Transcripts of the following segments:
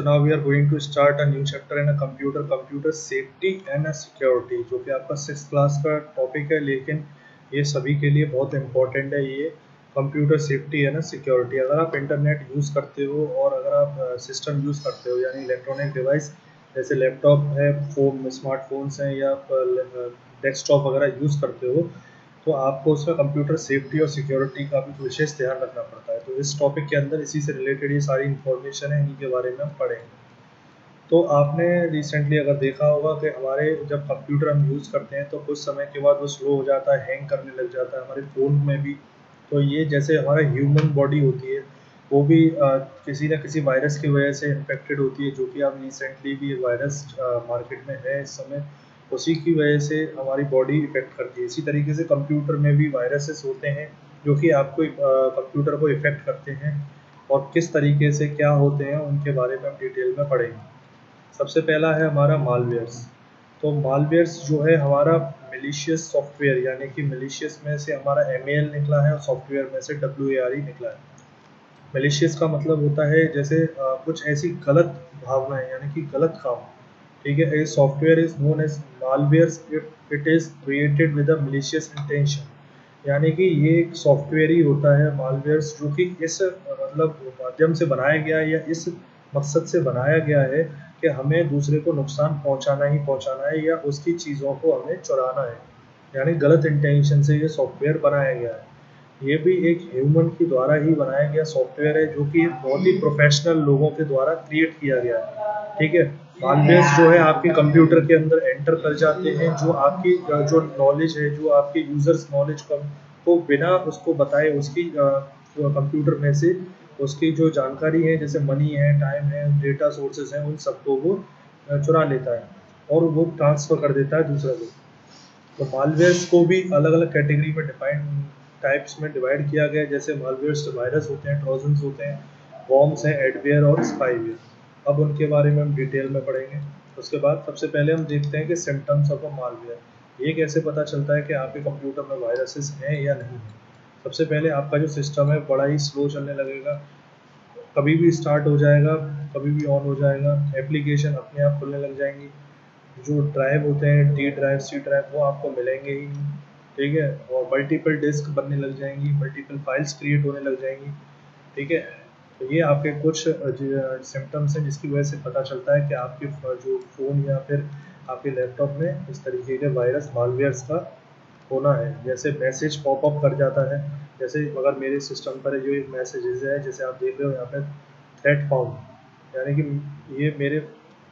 now we are going to start a new chapter in a computer safety and a security, जो कि आपका 6th class का topic है, लेकिन ये सभी के लिए बहुत इंपॉर्टेंट है। ये कंप्यूटर सेफ्टी है ना सिक्योरिटी। अगर आप इंटरनेट यूज़ करते हो और अगर आप सिस्टम यूज़ करते हो यानी इलेक्ट्रॉनिक डिवाइस जैसे लैपटॉप है, फोन स्मार्टफोन्स हैं या डेस्कटॉप वगैरह यूज़ करते हो, तो आपको उसमें कंप्यूटर सेफ्टी और सिक्योरिटी का भी विशेष ध्यान रखना पड़ता है। तो इस टॉपिक के अंदर इसी से रिलेटेड ये सारी इन्फॉर्मेशन है, इन्हीं के बारे में हम पढ़ेंगे। तो आपने रिसेंटली अगर देखा होगा कि हमारे जब कंप्यूटर हम यूज़ करते हैं तो कुछ समय के बाद वो स्लो हो जाता है, हैंग करने लग जाता है, हमारे फ़ोन में भी। तो ये जैसे हमारा ह्यूमन बॉडी होती है वो भी किसी न किसी वायरस की वजह से इन्फेक्टेड होती है, जो कि अब रिसेंटली भी वायरस मार्केट में है इस समय। उसी की वजह से हमारी बॉडी इफेक्ट करती है। इसी तरीके से कंप्यूटर में भी वायरसेस होते हैं जो कि आपको कंप्यूटर को इफेक्ट करते हैं, और किस तरीके से क्या होते हैं उनके बारे में हम डिटेल में पढ़ेंगे। सबसे पहला है हमारा मालवेयर्स। तो मालवेयर्स जो है हमारा मिलीशियस सॉफ्टवेयर, यानी कि मिलीशियस में से हमारा MAL निकला है और सॉफ्टवेयर में से WARE निकला है। मिलीशियस का मतलब होता है जैसे कुछ ऐसी गलत भावनाएं यानी कि गलत काम। ठीक है, a software is known as malwares if it is created with a malicious intention. यानी कि ये एक सॉफ्टवेयर ही होता है मालवेयर्स जो कि इस मतलब माध्यम से बनाया गया है या इस मकसद से बनाया गया है कि हमें दूसरे को नुकसान पहुंचाना ही पहुंचाना है या उसकी चीज़ों को हमें चुराना है। यानी गलत इंटेंशन से ये सॉफ्टवेयर बनाया गया है। ये भी एक ह्यूमन के द्वारा ही बनाया गया सॉफ्टवेयर है, जो कि बहुत ही प्रोफेशनल लोगों के द्वारा क्रिएट किया गया है। ठीक है, मालवेयर्स जो है आपके कंप्यूटर के अंदर एंटर कर जाते हैं, जो आपकी जो नॉलेज है, जो आपके यूजर्स नॉलेज को बिना उसको बताए उसकी कंप्यूटर में से उसकी जो जानकारी है जैसे मनी है, टाइम है, डेटा सोर्सेज हैं, उन सबको वो चुरा लेता है और वो ट्रांसफर कर देता है दूसरे को। तो मालवेयर्स को भी अलग अलग कैटेगरी में टाइप्स में डिवाइड किया गया है। जैसे मालवेयर्स वायरस होते हैं, ट्रोजन्स होते हैं, वॉर्म्स हैं, एडवेयर और स्पाईवेयर। अब उनके बारे में हम डिटेल में पढ़ेंगे। उसके बाद सबसे पहले हम देखते हैं कि सिम्टम्स ऑफ अ मालवेयर। ये कैसे पता चलता है कि आपके कंप्यूटर में वायरसेस हैं या नहीं है। सबसे पहले आपका जो सिस्टम है बड़ा ही स्लो चलने लगेगा, कभी भी स्टार्ट हो जाएगा, कभी भी ऑन हो जाएगा, एप्लीकेशन अपने आप खुलने लग जाएंगी, जो ड्राइव होते हैं डी ड्राइव, सी ड्राइव, वो आपको मिलेंगे ही नहीं। ठीक है, और मल्टीपल डिस्क बनने लग जाएंगी, मल्टीपल फाइल्स क्रिएट होने लग जाएंगी। ठीक है, तो ये आपके कुछ सिम्टम्स हैं जिसकी वजह से पता चलता है कि आपके जो फ़ोन या फिर आपके लैपटॉप में इस तरीके के वायरस मालवेयर्स का होना है। जैसे मैसेज पॉपअप कर जाता है, जैसे अगर मेरे सिस्टम पर जो एक मैसेजेस है, जैसे आप देख रहे हो यहाँ पे थ्रेट फाउंड, यानी कि ये मेरे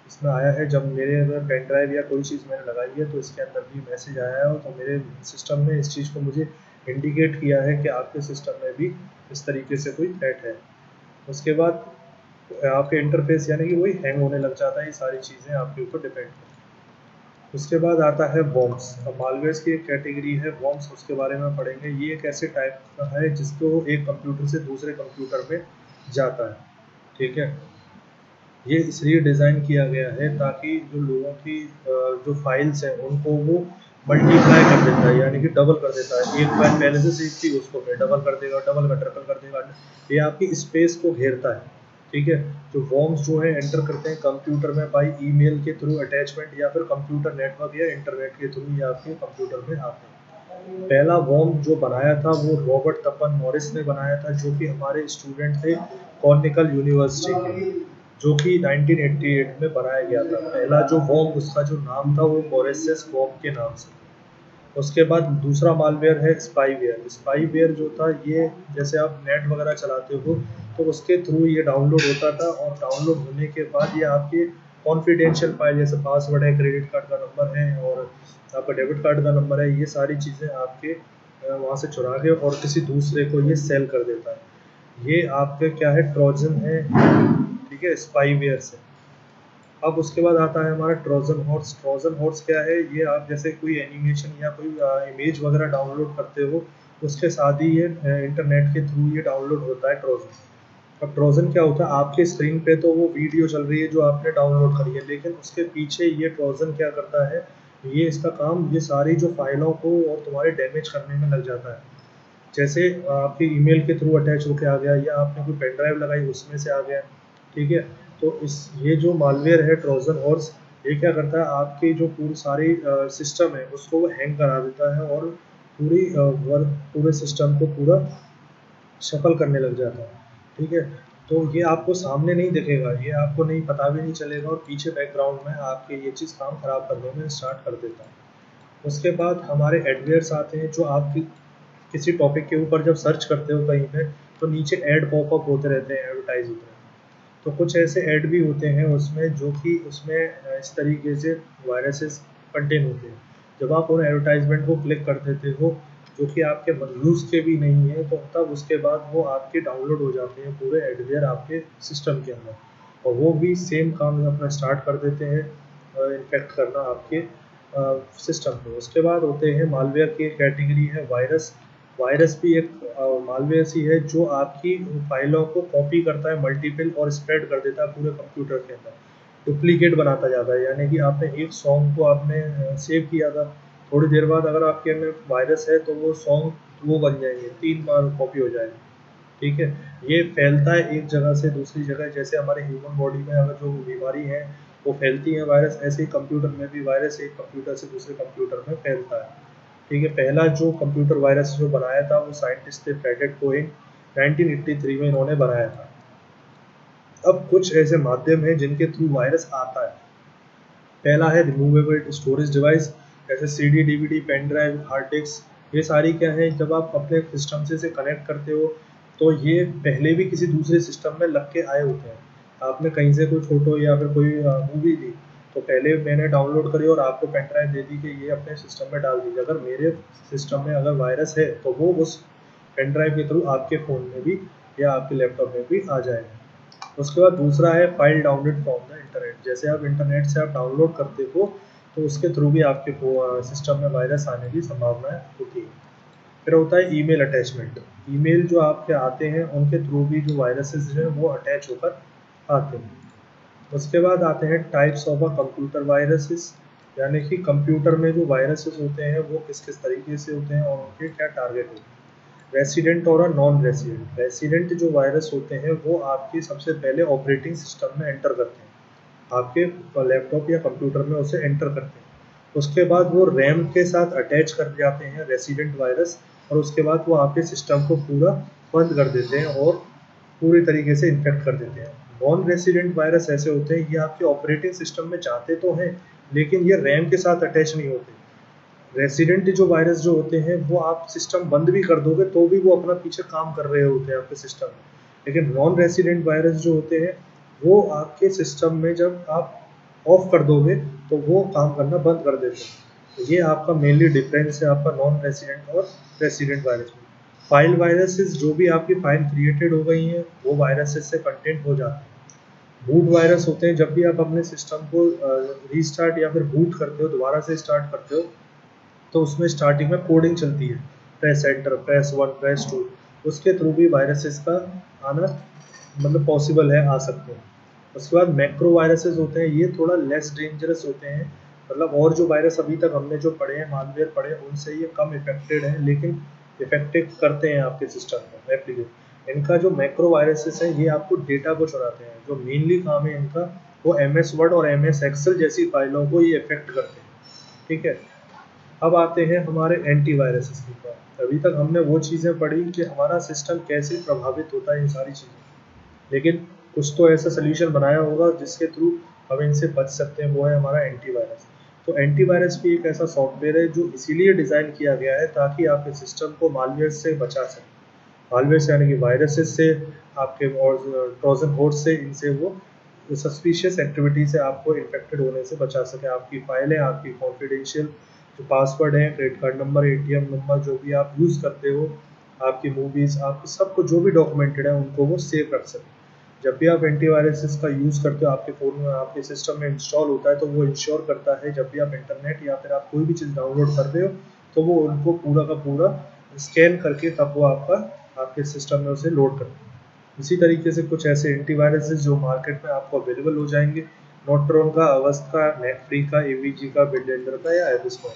इसमें आया है जब मेरे अगर पेन ड्राइव या कोई चीज़ मैंने लगाई है तो इसके अंदर भी मैसेज आया है, तो मेरे सिस्टम ने इस चीज़ को मुझे इंडिकेट किया है कि आपके सिस्टम में भी इस तरीके से कोई थ्रेट है। उसके बाद आपके इंटरफेस यानी कि वही हैंग होने लग जाता है। ये सारी चीज़ें आपके ऊपर डिपेंड करती हैं। उसके बाद आता है वॉर्म्स। अब मालवेयर्स की एक कैटेगरी है वॉर्म्स, उसके बारे में पढ़ेंगे। ये एक ऐसे टाइप का है जिसको एक कंप्यूटर से दूसरे कंप्यूटर में जाता है। ठीक है, ये इसलिए डिज़ाइन किया गया है ताकि जो लोगों की जो फाइल्स हैं उनको वो मल्टीप्लाई कर देता है, यानी कि डबल कर देता है। एक फाइल पहले से सेव थी उसको फिर डबल कर देगा, डबल का ट्रिपल कर देगा। ये आपकी स्पेस को घेरता है। ठीक है, जो वॉर्म्स जो है एंटर करते हैं कंप्यूटर में बाई ईमेल के थ्रू अटैचमेंट या फिर कंप्यूटर नेटवर्क या इंटरनेट के थ्रू ये आपके कंप्यूटर में आते हैं। पहला वॉर्म जो बनाया था वो रॉबर्ट तपन मॉरिस ने बनाया था, जो कि हमारे स्टूडेंट थे कॉर्निकल यूनिवर्सिटी के, जो कि 1988 में बनाया गया था। पहला जो वॉर्म उसका जो नाम था वो मोरेसियस वॉर्म के नाम से। उसके बाद दूसरा मालवेयर है स्पाईवेयर। स्पाईवेयर जो था ये जैसे आप नेट वगैरह चलाते हो तो उसके थ्रू ये डाउनलोड होता था, और डाउनलोड होने के बाद ये आपके कॉन्फिडेंशियल फाइल जैसे पासवर्ड है, क्रेडिट कार्ड का नंबर है और आपका डेबिट कार्ड का नंबर है, ये सारी चीज़ें आपके वहाँ से चुरा के और किसी दूसरे को ये सेल कर देता है। ये आपके क्या है, ट्रोजन है। ठीक है, स्पाईवेयर से। अब उसके बाद आता है हमारा ट्रोजन हॉर्स। ट्रोजन हॉर्स क्या है, ये आप जैसे कोई एनिमेशन या कोई इमेज वगैरह डाउनलोड करते हो उसके साथ ही ये इंटरनेट के थ्रू ये डाउनलोड होता है ट्रोजन। अब ट्रोजन क्या होता है, आपके स्क्रीन पे तो वो वीडियो चल रही है जो आपने डाउनलोड करी है, लेकिन उसके पीछे ये ट्रोजन क्या करता है, ये इसका काम ये सारी जो फाइलों को और तुम्हारे डैमेज करने में लग जाता है। जैसे आपके ईमेल के थ्रू अटैच होके आ गया या आपने कोई पेन ड्राइव लगाई उसमें से आ गया। ठीक है, तो इस ये जो मालवेयर है ट्रोजन हॉर्स, ये क्या करता है, आपकी जो पूरी सारी सिस्टम है उसको वो हैंग करा देता है और पूरी वर्क पूरे सिस्टम को पूरा शफल करने लग जाता है। ठीक है, तो ये आपको सामने नहीं दिखेगा, ये आपको नहीं पता भी नहीं चलेगा और पीछे बैकग्राउंड में आपके ये चीज़ काम खराब करने में स्टार्ट कर देता है। उसके बाद हमारे एडवेयर्स आते हैं, जो आप किसी टॉपिक के ऊपर जब सर्च करते हो कहीं पे, तो नीचे ऐड पॉपअप होते रहते हैं, एडवर्टाइज होते हैं। तो कुछ ऐसे ऐड भी होते हैं उसमें, जो कि उसमें इस तरीके से वायरसेस कंटेन होते हैं। जब आप उन एडवर्टाइजमेंट को क्लिक कर देते हो, जो कि आपके यूज़ के भी नहीं है, तो तब उसके बाद वो आपके डाउनलोड हो जाते हैं पूरे एडवेयर आपके सिस्टम के अंदर, और वो भी सेम काम अपना स्टार्ट कर देते हैं इन्फेक्ट करना आपके सिस्टम को। उसके बाद होते हैं मालवेयर की कैटेगरी है वायरस। वायरस भी एक मालवेयर सी है जो आपकी फाइलों को कॉपी करता है मल्टीपल और स्प्रेड कर देता है पूरे कंप्यूटर के अंदर, डुप्लीकेट बनाता जाता है। यानी कि आपने एक सॉन्ग को आपने सेव किया था, थोड़ी देर बाद अगर आपके अंदर वायरस है तो वो सॉन्ग वो बन जाएंगे, 3 बार कॉपी हो जाएगा। ठीक है, ये फैलता है एक जगह से दूसरी जगह, जैसे हमारे ह्यूमन बॉडी में अगर जो बीमारी है वो फैलती है वायरस, ऐसे ही कंप्यूटर में भी वायरस एक कंप्यूटर से दूसरे कंप्यूटर में फैलता है। ठीक है, पहला जो कंप्यूटर वायरस जो बनाया था वो साइंटिस्ट थे फ्रेडरिक कोहेन, 1983 में इन्होंने बनाया था। अब कुछ ऐसे माध्यम हैं जिनके थ्रू वायरस आता है। पहला है रिमूवेबल स्टोरेज डिवाइस, जैसे CD, DVD, pen drive, hard disk. ये सारी क्या है, जब आप अपने सिस्टम से कनेक्ट करते हो तो ये पहले भी किसी दूसरे सिस्टम में लग के आए होते हैं। आपने कहीं से कोई फोटो या फिर कोई मूवी ली, तो पहले मैंने डाउनलोड करी और आपको पेन ड्राइव दे दी कि ये अपने सिस्टम में डाल दीजिए। अगर मेरे सिस्टम में अगर वायरस है तो वो उस पेन ड्राइव के थ्रू आपके फ़ोन में भी या आपके लैपटॉप में भी आ जाएगा। उसके बाद दूसरा है file download from the internet. जैसे आप इंटरनेट से आप डाउनलोड करते हो तो उसके थ्रू भी आपके सिस्टम में वायरस आने की संभावना होती है। फिर होता है ईमेल अटैचमेंट। ईमेल जो आपके आते हैं उनके थ्रू भी जो वायरसेस हैं वो अटैच होकर आते हैं। उसके बाद आते हैं types of a computer viruses, यानी कि कंप्यूटर में जो वायरसेस होते हैं वो किस किस तरीके से होते हैं और उनके क्या टारगेट होते हैं। रेसिडेंट और नॉन रेसिडेंट। रेसिडेंट जो वायरस होते हैं वो आपके सबसे पहले ऑपरेटिंग सिस्टम में एंटर करते हैं, आपके लैपटॉप या कंप्यूटर में उसे एंटर करते हैं। उसके बाद वो रैम के साथ अटैच कर जाते हैं रेसिडेंट वायरस, और उसके बाद वो आपके सिस्टम को पूरा बंद कर देते हैं और पूरी तरीके से इन्फेक्ट कर देते हैं। नॉन रेसिडेंट वायरस ऐसे होते हैं, ये आपके ऑपरेटिंग सिस्टम में जाते तो हैं लेकिन ये रैम के साथ अटैच नहीं होते। रेसिडेंट जो वायरस जो होते हैं वो आप सिस्टम बंद भी कर दोगे तो भी वो अपना पीछे काम कर रहे होते हैं आपके सिस्टम में। लेकिन नॉन रेसिडेंट वायरस जो होते हैं वो आपके सिस्टम में जब आप ऑफ कर दोगे तो वो काम करना बंद कर देते हैं। तो ये आपका मेनली डिफरेंस है आपका नॉन रेसिडेंट और रेसिडेंट वायरस में। फाइल वायरसेस, जो भी आपकी फाइल क्रिएटेड हो गई हैं वो वायरसेस से कंटेंट हो जाते हैं। बूट वायरस होते हैं, जब भी आप अपने सिस्टम को रीस्टार्ट या फिर बूट करते हो, दोबारा से स्टार्ट करते हो, तो उसमें स्टार्टिंग में कोडिंग चलती है, प्रेस एंटर, प्रेस 1, प्रेस 2। उसके थ्रू भी वायरसेस का आना मतलब पॉसिबल है, आ सकते हैं। उसके बाद मैक्रो वायरसेस होते हैं, ये थोड़ा लेस डेंजरस होते हैं। मतलब और जो वायरस अभी तक हमने जो पढ़े हैं, मालवेयर पढ़े हैं, उनसे ये कम इफेक्टेड है लेकिन इफेक्टिव करते हैं आपके सिस्टम को एप्लीकेशन। इनका जो मैक्रो वायरसेस है ये आपको डेटा को चुराते हैं। जो मेनली काम है इनका वो MS वर्ड और MS एक्सेल जैसी फाइलों को ये इफेक्ट करते हैं। ठीक है, अब आते हैं हमारे एंटीवायरसेस की बात। अभी तक हमने वो चीज़ें पढ़ी कि हमारा सिस्टम कैसे प्रभावित होता है, ये सारी चीज़ें, लेकिन कुछ तो ऐसा सोल्यूशन बनाया होगा जिसके थ्रू हम इनसे बच सकते हैं, वो है हमारा एंटीवायरस। तो एंटीवायरस भी एक ऐसा सॉफ्टवेयर है जो इसीलिए डिज़ाइन किया गया है ताकि आपके सिस्टम को मालवेयर से बचा सके। मालवेयर से यानी कि वायरसेस से, आपके और ट्रोजन हॉर्स से, इनसे वो सस्पिशियस एक्टिविटी से आपको इन्फेक्टेड होने से बचा सके। आपकी फाइलें, आपकी कॉन्फिडेंशियल जो पासवर्ड है, credit card number, ATM number, जो भी आप यूज़ करते हो, आपकी मूवीज़, आपकी सब कुछ जो भी डॉक्यूमेंटेड है उनको वो सेव रख सके। जब भी आप एंटीवायरस का यूज़ करते हो, आपके फ़ोन में, आपके सिस्टम में इंस्टॉल होता है, तो वो इंश्योर करता है जब भी आप इंटरनेट या फिर आप कोई भी चीज़ डाउनलोड कर रहे हो तो वो उनको पूरा का पूरा स्कैन करके तब वो आपके सिस्टम में उसे लोड करते हैं। इसी तरीके से कुछ ऐसे एंटीवायरसेस जो मार्केट में आपको अवेलेबल हो जाएंगे, नॉट्रोन का, अवस्ट का, नेटफ्री का, AVG का, बिटडेंडर का या एबिस का।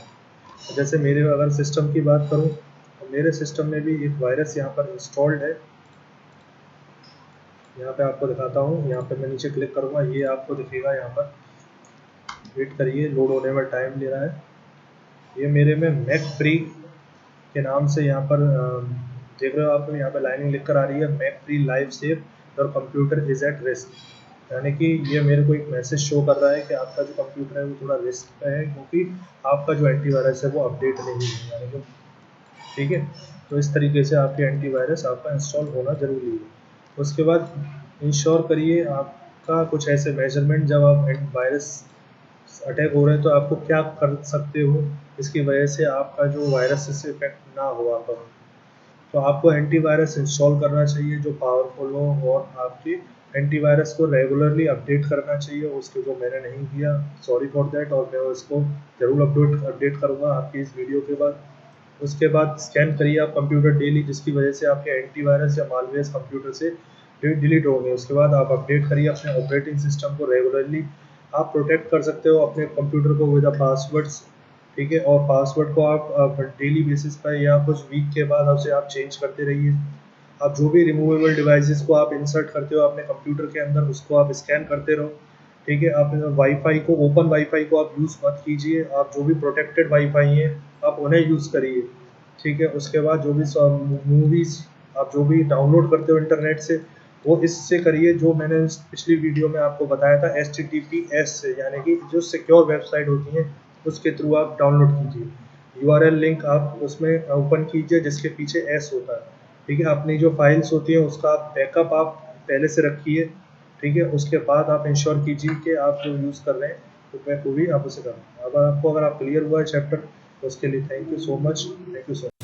जैसे मेरे अगर सिस्टम की बात करूं तो मेरे सिस्टम में भी एक वायरस यहाँ पर इंस्टॉल्ड है, यहाँ पे आपको दिखाता हूँ, यहाँ पे मैं नीचे क्लिक करूँगा, ये आपको दिखेगा यहाँ पर। वेट करिए, लोड होने में टाइम ले रहा है। ये मेरे में मैक फ्री के नाम से यहाँ पर देख रहे हो आप, यहाँ पे लाइनिंग लिख कर आ रही है, mac free life save your computer is at risk. यानी कि ये मेरे को एक मैसेज शो कर रहा है कि आपका जो कंप्यूटर है वो थोड़ा रिस्क पे है, क्योंकि आपका जो एंटीवायरस है वो अपडेट नहीं है, यानी कि ठीक है। तो इस तरीके से आपके एंटीवायरस आपका इंस्टॉल होना ज़रूरी है। उसके बाद इंश्योर करिए आपका कुछ ऐसे मेजरमेंट, जब आप वायरस अटैक हो रहे हैं तो आपको क्या कर सकते हो इसकी वजह से आपका जो वायरस से इफेक्ट ना हो आपका। तो आपको एंटीवायरस इंस्टॉल करना चाहिए जो पावरफुल हो, और आपके एंटीवायरस को रेगुलरली अपडेट करना चाहिए, उसके जो मैंने नहीं किया, सॉरी फॉर दैट, और मैं उसको ज़रूर अपडेट करूँगा आपकी इस वीडियो के बाद। उसके बाद स्कैन करिए आप कंप्यूटर डेली, जिसकी वजह से आपके एंटीवायरस या मालवेयर कंप्यूटर से डिलीट होंगे। उसके बाद आप अपडेट करिए अपने ऑपरेटिंग सिस्टम को रेगुलरली। आप प्रोटेक्ट कर सकते हो अपने कंप्यूटर को विद पासवर्ड्स, ठीक है। और पासवर्ड को आप डेली बेसिस पर या कुछ वीक के बाद उसे आप चेंज करते रहिए। आप जो भी रिमूवेबल डिवाइसेस को आप इंसर्ट करते हो अपने कंप्यूटर के अंदर, उसको आप स्कैन करते रहो, ठीक है। आप वाईफाई को, ओपन वाईफाई को आप यूज़ मत कीजिए, आप जो भी प्रोटेक्टेड वाईफाई हैं आप उन्हें यूज़ करिए, ठीक है। उसके बाद जो भी मूवीज़ आप जो भी डाउनलोड करते हो इंटरनेट से, वो इससे करिए जो मैंने पिछली वीडियो में आपको बताया था, HTTPS से, यानी कि जो सिक्योर वेबसाइट होती हैं उसके थ्रू आप डाउनलोड कीजिए। URL लिंक आप उसमें ओपन कीजिए जिसके पीछे S होता है, ठीक है। अपनी जो फाइल्स होती हैं उसका बैकअप आप पहले से रखिए, ठीक है। उसके बाद आप इंश्योर कीजिए कि आप जो यूज़ कर रहे हैं तो मैं को भी आप उसे करें। अगर आप क्लियर हुआ है चैप्टर, तो उसके लिए thank you so much, thank you so much.